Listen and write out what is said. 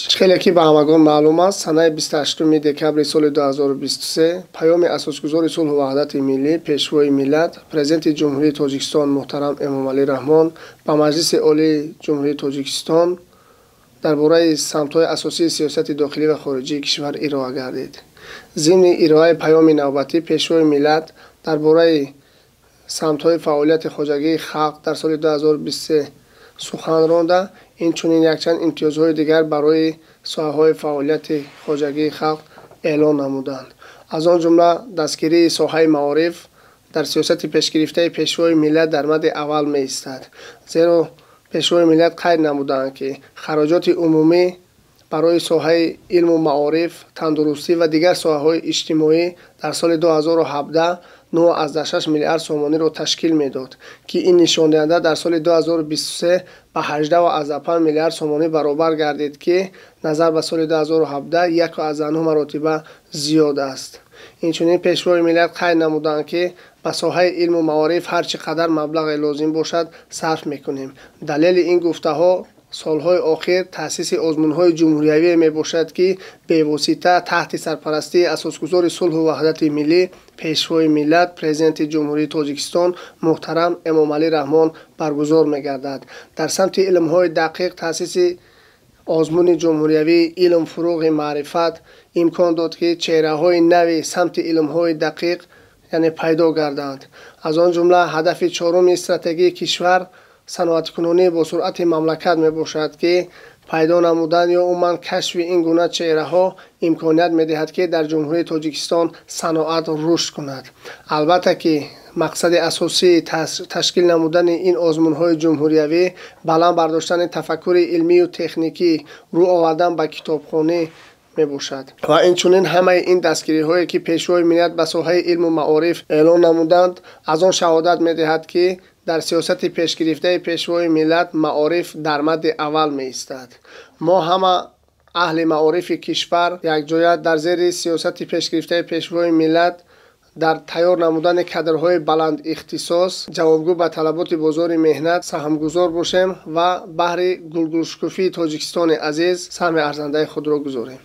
خیلی که به همگان معلوم است سنه 28 دکبر سال 2023 پیام اساسگزار صلح و وحدت ملی پیشروی ملت پرزیدنت جمهوری تاجیکستان محترم امامعلی رحمان به مجلس عالی جمهوری تاجیکستان درباره سمت‌های اساسی سیاست داخلی و خارجی کشور ارائه گردید. ضمن ارائه پیام نوبتی پیشروی ملت درباره سمت‌های فعالیت خواجگی خلق در سال 2023 سخن رانده، این چنین یکچند امتیازهای دیگر برای ساحه‌های فعالیت خواجگی خلق اعلان نمودند. از آن جمله دستگیری ساحه معارف در سیاست پیشگرفته پیشروی ملت در مد اول می ایستد، زیرا پیشروی ملت قید نمودند که خراجات عمومی برای ساحه علم و معارف، تندرستی و دیگر ساحه‌های اجتماعی در سال 2017 9.6 میلیارد سومانی را تشکیل میداد که این نشان دهنده در سال 2023 به 18.5 میلیارد سومانی برابر گردید که نظر به سال 2017 1.9 مرتبه زیاد است. اینچنین پیشروی ملت قید نمودند که به ساحه علم و معارف هر چقدر مبلغ لازم باشد صرف میکنیم. دلیل این گفته ها سالهای آخر تأسیس آزمون‌های جمهوریوی می باشد که به واسطه تحت سرپرستی اساسگزار صلح و وحدت ملی پیشروی ملت پرزیدنت جمهوری تاجیکستان محترم امامعلی رحمان برگزار می گردد. در سمت علم‌های دقیق تأسیس آزمون جمهوریوی علم فروغ معرفت امکان داد که چهره‌های نوی سمت علم‌های دقیق یعنی پیدا گردند. از آن جمله هدف چهارم استراتژی کشور صنعت کنونی با سرعت مملکت می باشد که پیدا نمودن یا عموما کشف این گونه چهره ها امکانیت می دهد که در جمهوری تاجیکستان صنعت رشد کند. البته که مقصد اساسی تشکیل نمودن این آزمون های جمهوریوی بلند برداشتن تفکر علمی و تکنیکی رو آوردن به کتابخانه می باشد و اینچنین همه این دستگیری هایی که پیشروی ملت به ساحه علم و معارف اعلان نمودند از آن شهادت می دهد که در سیاست پیشگرفته پیشروی ملت معارف در مد اول می ایستد. ما همه اهل معارف کشور یک جایت در زیر سیاست پیشگرفته پیشروی ملت در تیار نمودن کادرهای بلند اختصاص جوابگو به طلبات بازار مهنت سهمگزار باشیم و بهر گلگوشکوفی تاجیکستان عزیز سهم ارزنده خود را گذاریم.